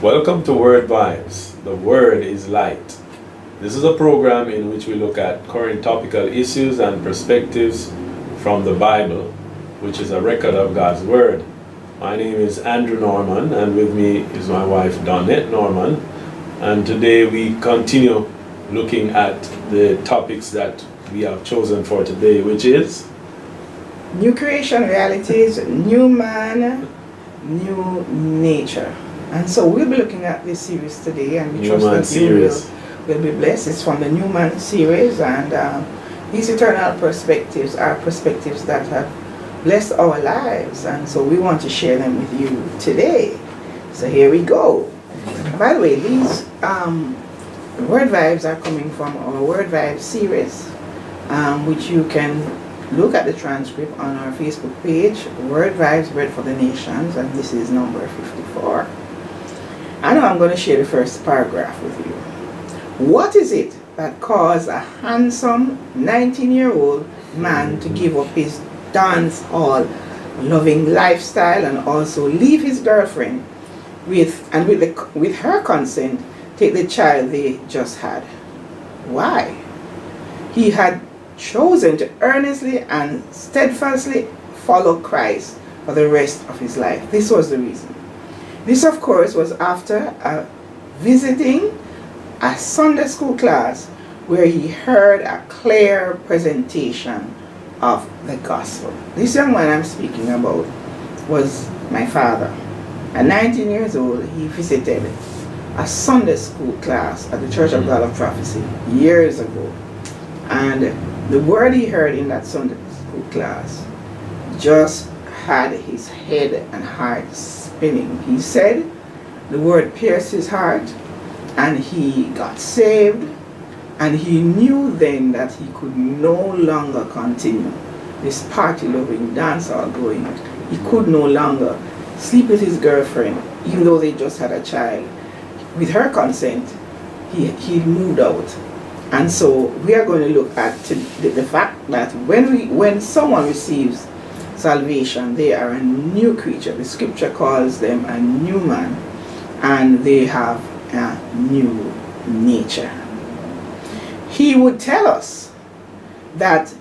Welcome to Wordvibes. The Word is Light. This is a program in which we look at current topical issues and perspectives from the Bible, which is a record of God's Word. My name is Andrew Norman, and with me is my wife Donnette Norman. And today we continue looking at the topics that we have chosen for today, which is new creation realities, new man, new nature. And so we'll be looking at this series today, and we trust that you will be blessed. It's from the New Man series, and these eternal perspectives are perspectives that have blessed our lives, and so we want to share them with you today. So here we go. By the way, these Word Vibes are coming from our Word Vibes series, which you can look at the transcript on our Facebook page, Word Vibes, Bread for the Nations, and this is number 54. I know I'm going to share the first paragraph with you. What is it that caused a handsome 19-year-old man to give up his dance hall loving lifestyle and also leave his girlfriend with her consent, take the child they just had? Why? He had chosen to earnestly and steadfastly follow Christ for the rest of his life. This was the reason. This, of course, was after visiting a Sunday school class where he heard a clear presentation of the gospel. This young man I'm speaking about was my father. At 19 years old, he visited a Sunday school class at the Church of God of Prophecy years ago. And the word he heard in that Sunday school class just had his head and heart spinning. He said the word pierced his heart, and he got saved, and he knew then that he could no longer continue this party-loving, dance-hall going. He could no longer sleep with his girlfriend, even though they just had a child. With her consent, he moved out. And so we are going to look at the fact that when someone receives salvation, they are a new creature. The scripture calls them a new man, and they have a new nature. He would tell us that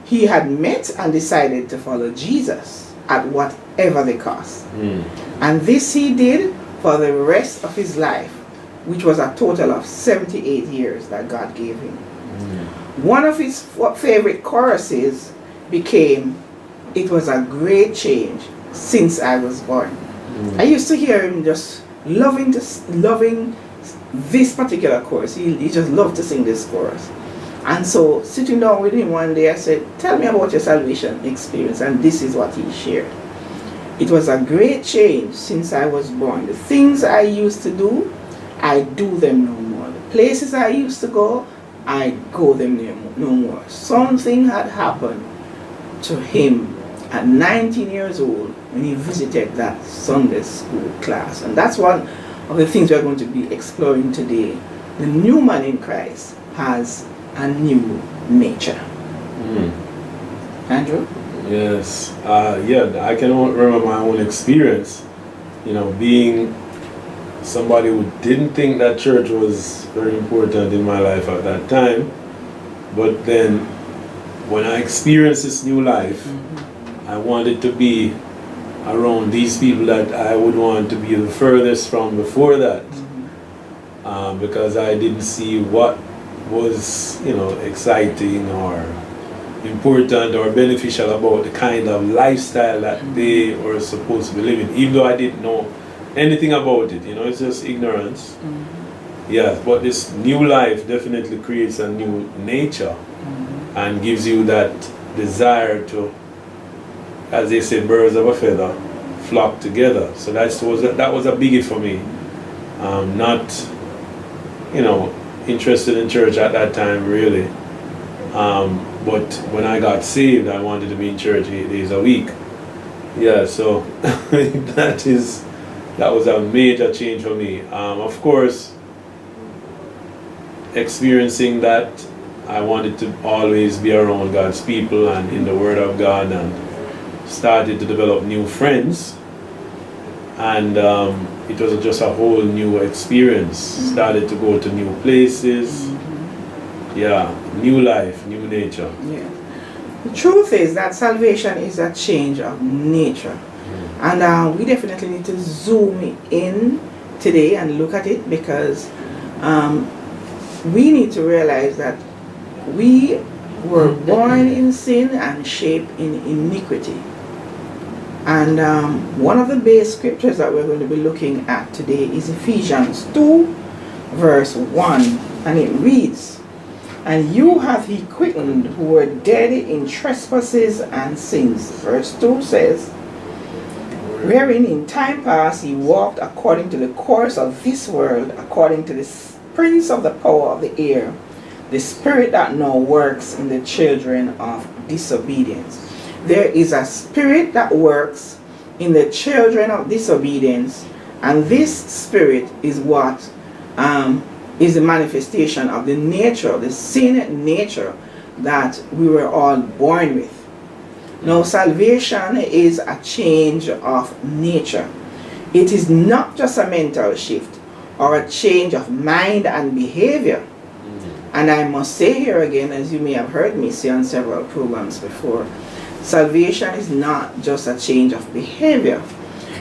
he had met and decided to follow Jesus at whatever the cost. And this he did for the rest of his life, which was a total of 78 years that God gave him. One of his favorite choruses became, "It was a great change since I was born." I used to hear him just loving this particular chorus. He just loved to sing this chorus. And so sitting down with him one day, I said, "Tell me about your salvation experience." And this is what he shared. "It was a great change since I was born. The things I used to do, I do them no more. The places I used to go, I go them no more." Something had happened to him at 19 years old when he visited that Sunday school class. And that's one of the things we're going to be exploring today. The new man in Christ has a new nature. Andrew? yes, I can remember my own experience. Being somebody who didn't think that church was very important in my life at that time, but then when I experienced this new life, I wanted to be around these people that I would want to be the furthest from before that, because I didn't see what was, exciting or important or beneficial about the kind of lifestyle that they were supposed to be living, even though I didn't know anything about it. It's just ignorance. Yeah, but this new life definitely creates a new nature and gives you that desire to, as they say, birds of a feather flock together. So that was a biggie for me. Not, interested in church at that time really. But when I got saved, I wanted to be in church 8 days a week. Yeah, so that was a major change for me. Of course, experiencing that, I wanted to always be around God's people and in the Word of God, and started to develop new friends. and it was just a whole new experience. Started to go to new places. Yeah, new life, new nature. Yeah. The truth is that salvation is a change of nature. And we definitely need to zoom in today and look at it, because we need to realize that we were born in sin and shaped in iniquity. And one of the base scriptures that we're going to be looking at today is Ephesians 2 verse 1, and it reads, "And you hath he quickened who were dead in trespasses and sins." Verse 2 says, "Wherein in time past he walked according to the course of this world, according to the prince of the power of the air, the spirit that now works in the children of disobedience." There is a spirit that works in the children of disobedience, and this spirit is what is the manifestation of the nature, the sin nature that we were all born with. Now, salvation is a change of nature. It is not just a mental shift or a change of mind and behavior. And I must say here again, as you may have heard me say on several programs before, salvation is not just a change of behavior,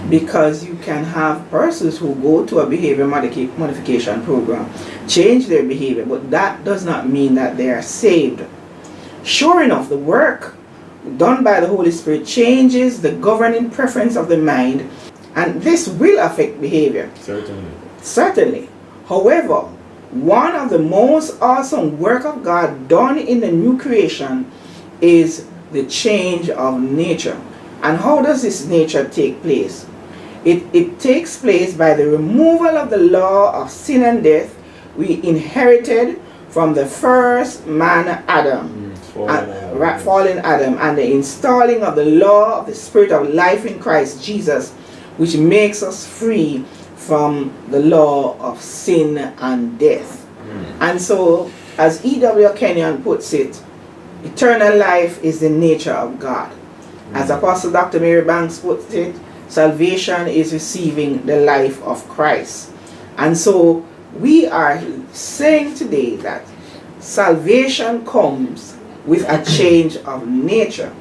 because you can have persons who go to a behavior modification program, change their behavior, but that does not mean that they are saved. Sure enough, the work done by the Holy Spirit changes the governing preference of the mind, and this will affect behavior. Certainly. However, one of the most awesome work of God done in the new creation is the change of nature. And how does this nature take place? It takes place by the removal of the law of sin and death we inherited from the first man Adam, fallen Adam, and the installing of the law of the Spirit of life in Christ Jesus, which makes us free from the law of sin and death. And so, as E.W. Kenyon puts it, eternal life is the nature of God. As Apostle Dr. Mary Banks puts it, salvation is receiving the life of Christ. And so we are saying today that salvation comes with a change of nature.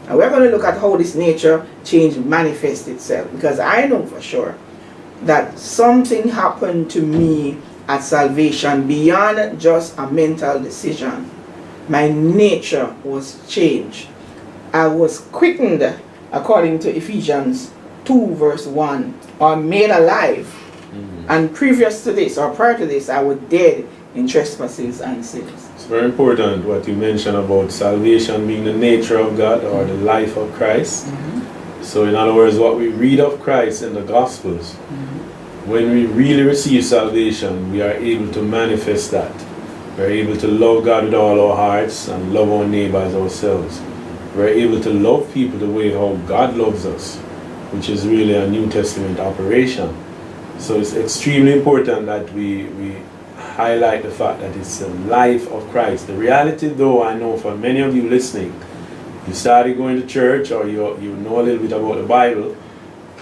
And we're going to look at how this nature change manifests itself, because I know for sure that something happened to me at salvation beyond just a mental decision. My nature was changed. I was quickened, according to Ephesians 2 verse 1, or made alive. And previous to this, or prior to this, I was dead in trespasses and sins. It's very important what you mentioned about salvation being the nature of God, or the life of Christ. So in other words, what we read of Christ in the Gospels, when we really receive salvation, we are able to manifest that. We are able to love God with all our hearts and love our neighbor as ourselves. We are able to love people the way how God loves us, which is really a New Testament operation. So it's extremely important that we highlight the fact that it's the life of Christ. The reality, though, I know for many of you listening, you started going to church, or you know a little bit about the Bible,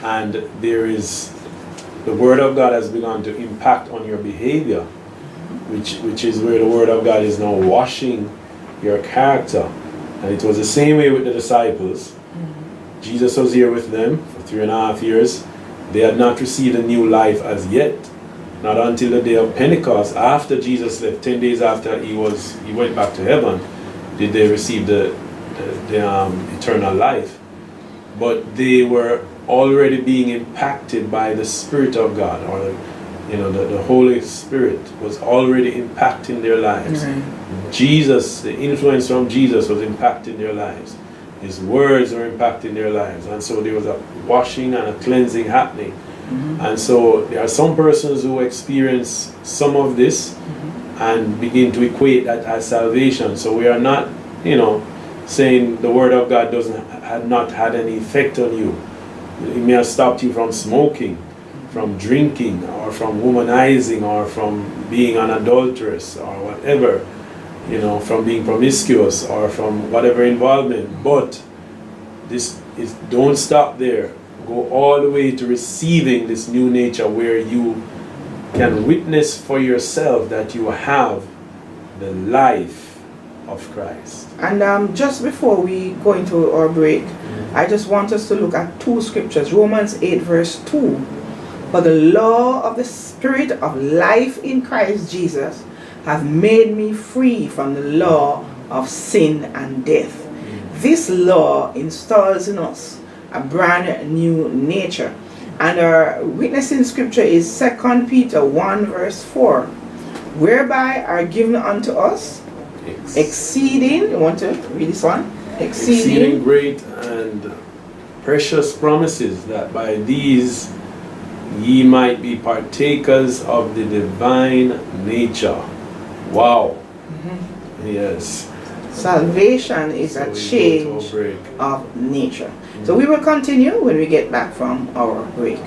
and there is the Word of God has begun to impact on your behavior, which is where the Word of God is now washing your character. And it was the same way with the disciples. Jesus was here with them for 3.5 years. They had not received a new life as yet. Not until the day of Pentecost, after Jesus left, 10 days after he went back to heaven, did they receive the eternal life. But they were already being impacted by the Spirit of God, or the Holy Spirit was already impacting their lives. Jesus, the influence from Jesus was impacting their lives. His words were impacting their lives. And so there was a washing and a cleansing happening. And so there are some persons who experience some of this and begin to equate that as salvation. So we are not, saying the Word of God had not had any effect on you. It may have stopped you from smoking, from drinking, or from womanizing, or from being an adulteress, or whatever, from being promiscuous, or from whatever involvement. But this is, don't stop there. go all the way to receiving this new nature where you can witness for yourself that you have the life of Christ. And just before we go into our break, I just want us to look at two scriptures. Romans 8 verse 2. For the law of the Spirit of life in Christ Jesus hath made me free from the law of sin and death. This law installs in us a brand new nature. And our witnessing scripture is 2 Peter 1 verse 4. Whereby are given unto us exceeding, you want to read this one? Exceeding great and precious promises, that by these ye might be partakers of the divine nature. Wow. Yes. Salvation is So a we change go to a break. of nature. So we will continue when we get back from our break.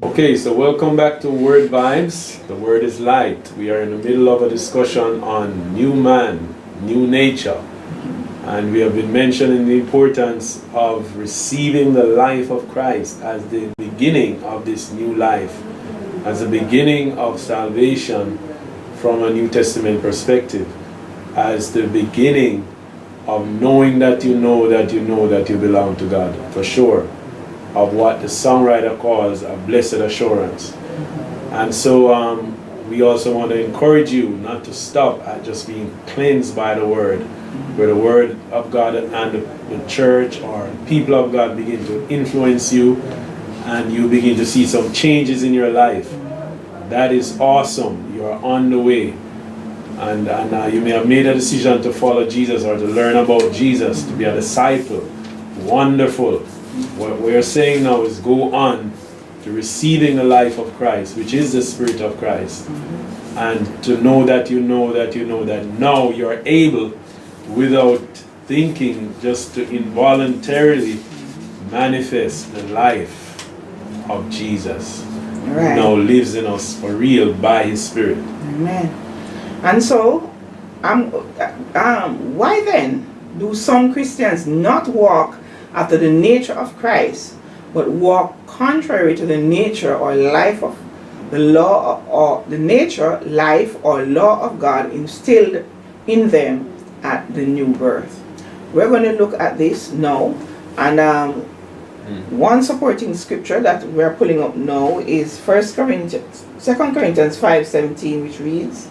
Okay, so welcome back to Wordvibes. The word is light. We are in the middle of a discussion on new man, new nature. And we have been mentioning the importance of receiving the life of Christ as the beginning of this new life, as the beginning of salvation from a New Testament perspective, as the beginning of knowing that you know that you know that you belong to God, for sure, of what the songwriter calls a blessed assurance. And so we also want to encourage you not to stop at just being cleansed by the word, where the word of God and the church or people of God begin to influence you and you begin to see some changes in your life. That is awesome. You are on the way. And you may have made a decision to follow Jesus or to learn about Jesus, to be a disciple. Wonderful. What we're saying now is go on to receiving the life of Christ, which is the Spirit of Christ. And to know that you know that you know that now you're able, without thinking, just to involuntarily manifest the life of Jesus. Right. Who now lives in us for real by His Spirit. Amen. And so, why then do some Christians not walk after the nature of Christ, but walk contrary to the nature or life of the law, or the nature, life, or law of God instilled in them at the new birth? We're going to look at this now, and one supporting scripture that we're pulling up now is 2 Corinthians 5:17, which reads,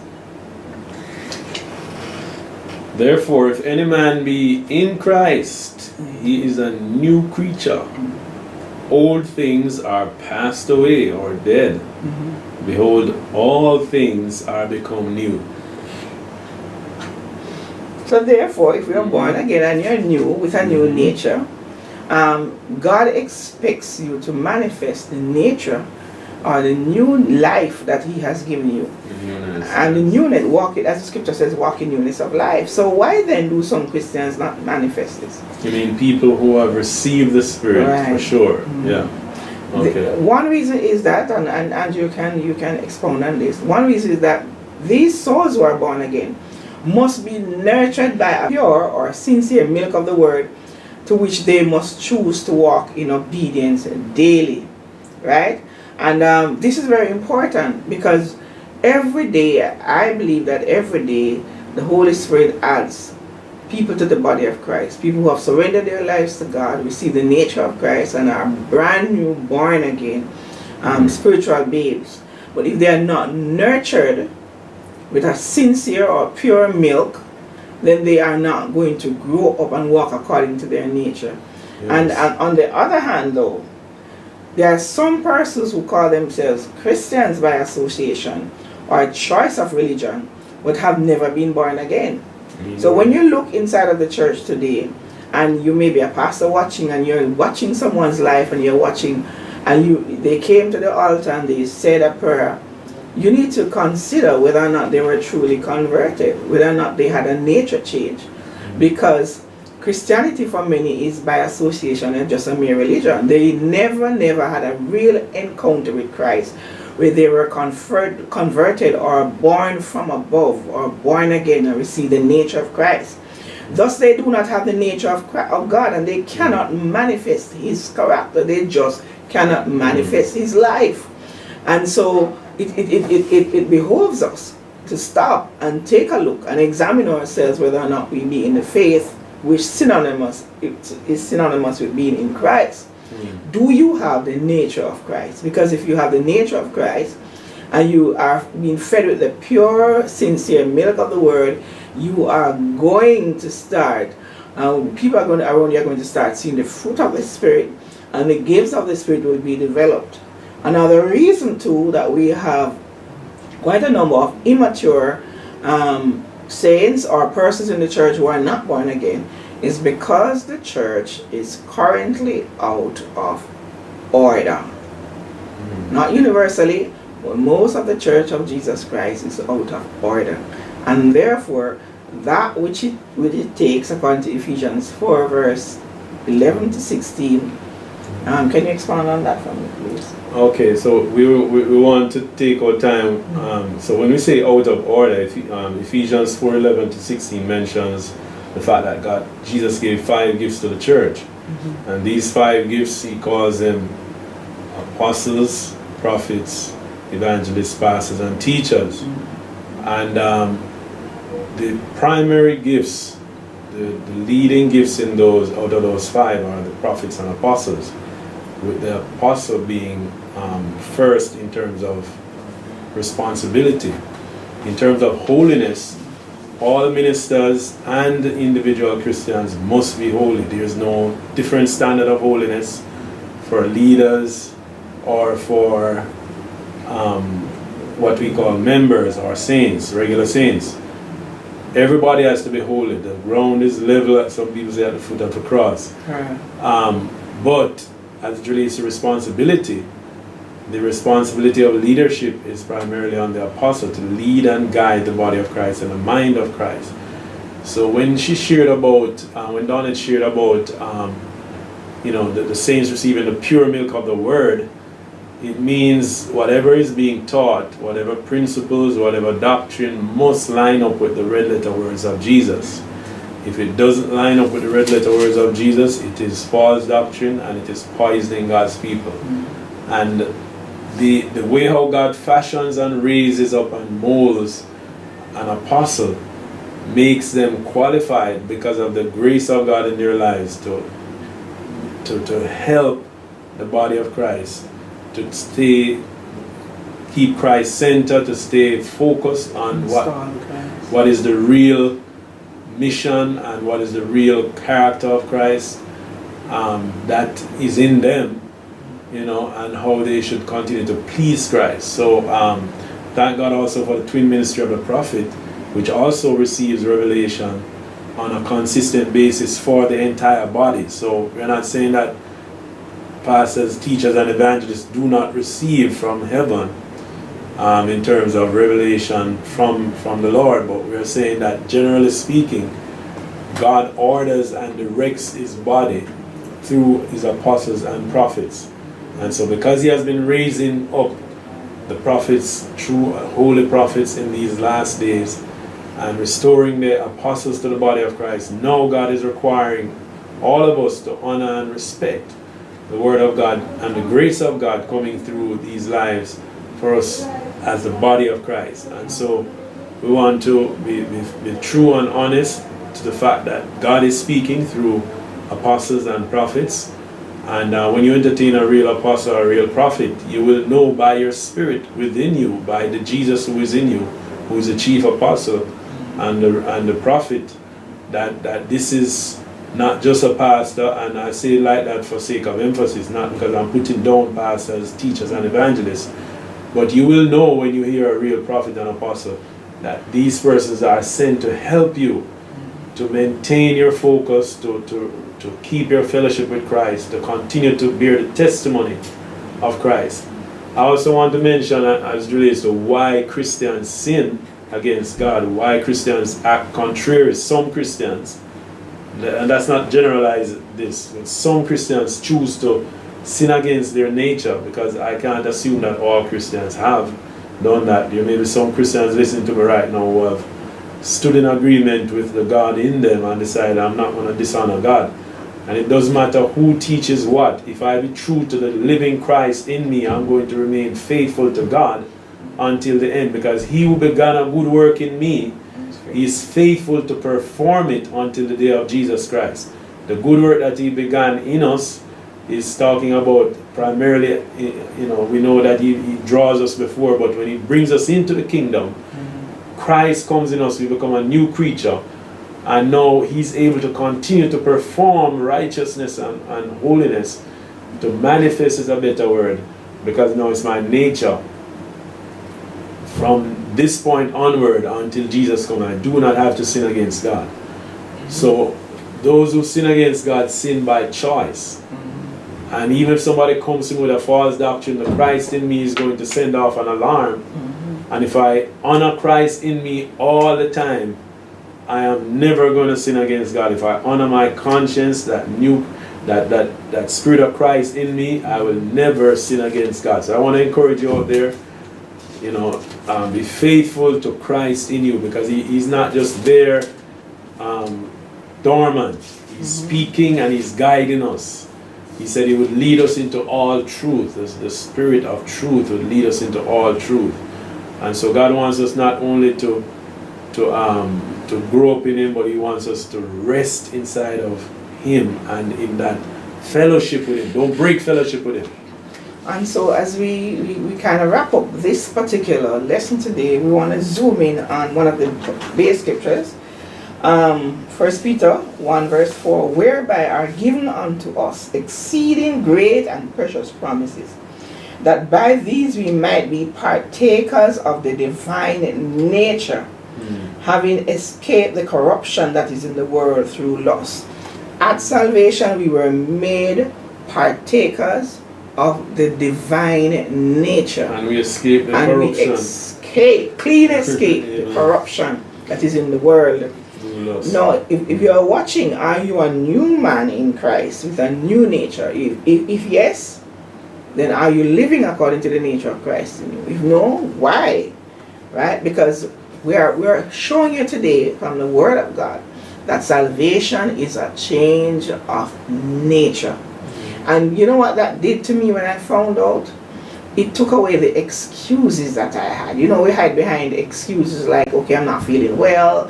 Therefore, if any man be in Christ, he is a new creature. Old things are passed away or dead. Behold, all things are become new. So therefore, if you're born again and you're new with a new nature, God expects you to manifest the nature or the new life that He has given you. And the newness, walk it, as the scripture says, walk in newness of life. So why then do some Christians not manifest this? You mean people who have received the Spirit, for sure. Yeah. Okay. One reason is that, and Andrew, you can expound on this. One reason is that these souls who are born again must be nurtured by a pure or sincere milk of the word, to which they must choose to walk in obedience daily. Right? And this is very important, because every day, I believe that every day the Holy Spirit adds people to the body of Christ. People who have surrendered their lives to God, receive the nature of Christ, and are brand new, born again, spiritual babes. But if they are not nurtured with a sincere or pure milk, then they are not going to grow up and walk according to their nature. Yes. And on the other hand, though, there are some persons who call themselves Christians by association or choice of religion, but have never been born again. So when you look inside of the church today, and you may be a pastor watching, and you're watching someone's life, and you're watching, and they came to the altar and they said a prayer, you need to consider whether or not they were truly converted, whether or not they had a nature change. Because Christianity for many is by association and just a mere religion. They never had a real encounter with Christ, where they were converted or born from above or born again and receive the nature of Christ. Thus they do not have the nature of God, and they cannot manifest his character. They just cannot manifest his life. And so it behoves us to stop and take a look and examine ourselves whether or not we be in the faith, which is synonymous with being in Christ. Do you have the nature of Christ? Because if you have the nature of Christ and you are being fed with the pure, sincere milk of the word, you are going to start, people around you are going to start seeing the fruit of the Spirit, and the gifts of the Spirit will be developed. Another reason too that we have quite a number of immature saints or persons in the church who are not born again is because the church is currently out of order. Not universally, but most of the Church of Jesus Christ is out of order. And therefore, that which it takes, according to Ephesians 4 verse 11 to 16, can you expand on that for me, please? Okay, so we want to take our time. So when we say out of order, Ephesians 4:11 to 16 mentions the fact that Jesus gave 5 gifts to the church. And these 5 gifts, he calls them apostles, prophets, evangelists, pastors, and teachers. And the primary gifts, the leading gifts in out of those 5 are the prophets and apostles, with the apostle being first in terms of responsibility. In terms of holiness, all ministers and individual Christians must be holy. There's no different standard of holiness for leaders or for what we call members or saints, regular saints. Everybody has to be holy. The ground is level, some people say, at the foot of the cross. But as it relates to responsibility, the responsibility of leadership is primarily on the apostle to lead and guide the body of Christ and the mind of Christ. So when she shared about, when Donnette shared about, the saints receiving the pure milk of the word, it means whatever is being taught, whatever principles, whatever doctrine must line up with the red letter words of Jesus. If it doesn't line up with the red letter words of Jesus, it is false doctrine and it is poisoning God's people. And the way how God fashions and raises up and molds an apostle makes them qualified because of the grace of God in their lives to help the body of Christ, to keep Christ centered, to stay focused on what is the real mission and what is the real character of Christ that is in them, and how they should continue to please Christ. So thank God also for the twin ministry of the prophet, which also receives revelation on a consistent basis for the entire body. So we're not saying that pastors, teachers, and evangelists do not receive from heaven in terms of revelation from the Lord, but we're saying that generally speaking, God orders and directs his body through his apostles and prophets. And so because he has been raising up the prophets, true holy prophets in these last days, and restoring the apostles to the body of Christ, now God is requiring all of us to honor and respect the word of God and the grace of God coming through these lives for us as the body of Christ. And so we want to be true and honest to the fact that God is speaking through apostles and prophets. And when you entertain a real apostle or a real prophet, you will know by your spirit within you, by the Jesus who is in you, who is the chief apostle and the prophet, that this is not just a pastor. And I say it like that for sake of emphasis, not because I'm putting down pastors, teachers, and evangelists. But you will know when you hear a real prophet and apostle that these persons are sent to help you to maintain your focus, to keep your fellowship with Christ, to continue to bear the testimony of Christ. I also want to mention, as it relates to why Christians sin against God, why Christians act contrary. Some Christians, and that's not generalize this, but some Christians choose to sin against their nature, because I can't assume that all Christians have done that. There may be some Christians listening to me right now who have stood in agreement with the God in them and decided, I'm not going to dishonor God. And it doesn't matter who teaches what. If I be true to the living Christ in me, I'm going to remain faithful to God until the end, because he who began a good work in me, he is faithful to perform it until the day of Jesus Christ. The good work that he began in us is talking about primarily, we know that he draws us before, but when he brings us into the kingdom, Christ comes in us, we become a new creature, and now he's able to continue to perform righteousness and holiness, to manifest is a better word, because now it's my nature. From this point onward until Jesus comes, I do not have to sin against God. So those who sin against God sin by choice. And even if somebody comes to me with a false doctrine, the Christ in me is going to send off an alarm. And if I honor Christ in me all the time, I am never going to sin against God. If I honor my conscience, that spirit of Christ in me, I will never sin against God. So I want to encourage you out there, be faithful to Christ in you, because he's not just there dormant. He's speaking and he's guiding us. He said he would lead us into all truth. The spirit of truth would lead us into all truth. And so God wants us not only to grow up in him, but he wants us to rest inside of him and in that fellowship with him. Don't break fellowship with him. And so as we kind of wrap up this particular lesson today, we want to zoom in on one of the base scriptures. 1 Peter 1 verse 4, whereby are given unto us exceeding great and precious promises, that by these we might be partakers of the divine nature, having escaped the corruption that is in the world through lust. At salvation we were made partakers of the divine nature. And we escape the corruption. Clean escape the corruption that is in the world. Now, if you are watching, are you a new man in Christ with a new nature? If yes, then are you living according to the nature of Christ in you? If no, why? Right? Because we are showing you today from the Word of God that salvation is a change of nature. And you know what that did to me when I found out? It took away the excuses that I had. We hide behind excuses like, okay, I'm not feeling well.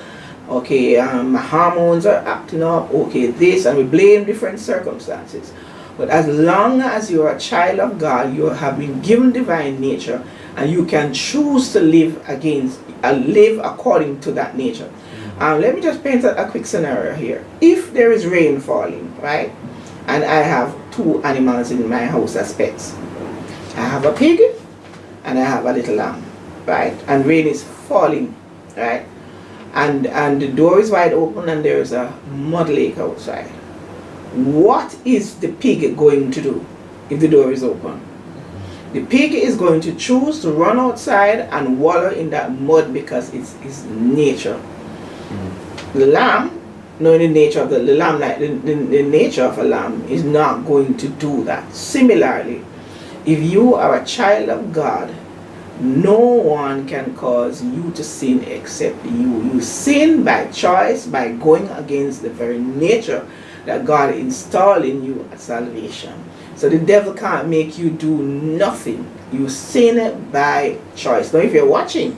Okay, my hormones are acting up. Okay, this, and we blame different circumstances. But as long as you are a child of God, you have been given divine nature, and you can choose to live according to that nature. Let me just paint a quick scenario here. If there is rain falling, right, and I have two animals in my house as pets. I have a pig and I have a little lamb, right? And rain is falling, right? And the door is wide open and there is a mud lake outside. What is the pig going to do if the door is open? The pig is going to choose to run outside and wallow in that mud because it's his nature. The lamb, knowing the nature of the lamb, like the nature of a lamb, is not going to do that. Similarly, if you are a child of God, no one can cause you to sin except you. You sin by choice, by going against the very nature that God installed in you at salvation. So the devil can't make you do nothing. You sin by choice. Now if you're watching,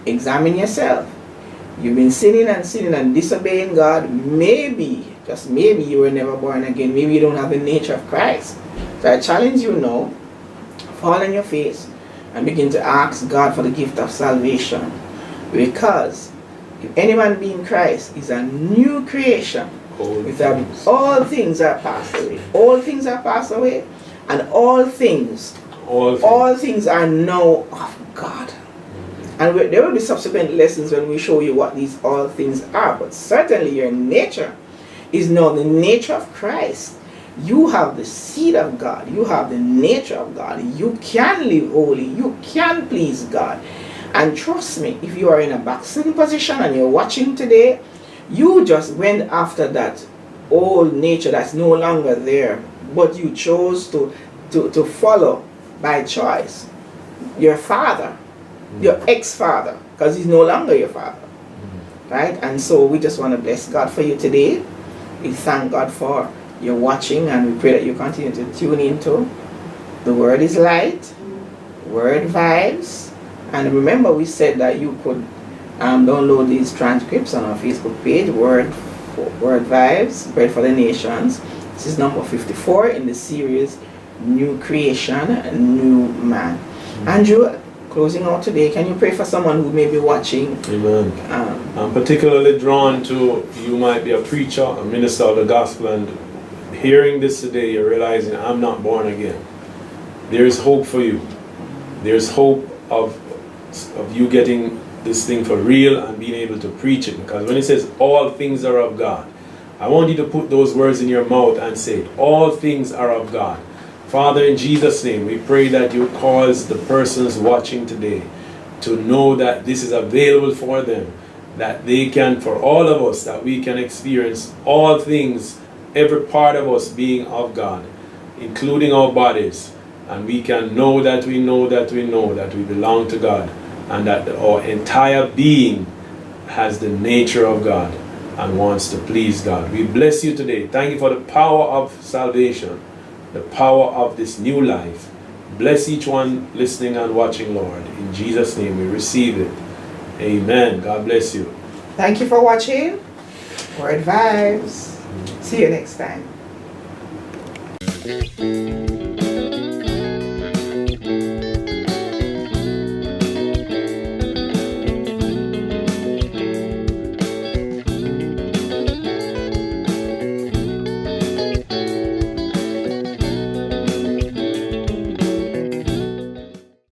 examine yourself. You've been sinning and disobeying God. Maybe, just maybe, you were never born again. Maybe you don't have the nature of Christ. So I challenge you now, fall on your face and begin to ask God for the gift of salvation. Because if any man be in Christ is a new creation. All things are passed away. All things are passed away, and all things are now of God. And there will be subsequent lessons when we show you what these all things are. But certainly your nature is now the nature of Christ. You have the seed of God. You have the nature of God. You can live holy. You can please God. And trust me, if you are in a backsliding position and you're watching today, you just went after that old nature that's no longer there, but you chose to follow by choice your father, your ex-father, because he's no longer your father, right? And so we just want to bless God for you today. We thank God for your watching, and we pray that you continue to tune into The Word is Light, Wordvibes. And remember, we said that you could download these transcripts on our Facebook page, Wordvibes, Bread for the Nations. This is number 54 in the series New Creation, New Man. Andrew, closing out today, can you pray for someone who may be watching? Amen. I'm particularly drawn to, you might be a preacher, a minister of the gospel, and hearing this today, you're realizing I'm not born again. There is hope for you. There's hope of you getting this thing for real and being able to preach it. Because when it says all things are of God, I want you to put those words in your mouth and say it. All things are of God. Father, in Jesus' name, we pray that you cause the persons watching today to know that this is available for them, that they can, for all of us, that we can experience all things, every part of us being of God, including our bodies, and we can know that we know that we know that we belong to God, and that our entire being has the nature of God and wants to please God. We bless you today. Thank you for the power of salvation, the power of this new life. Bless each one listening and watching, Lord. In Jesus' name we receive it. Amen. God bless you. Thank you for watching Wordvibes. See you next time.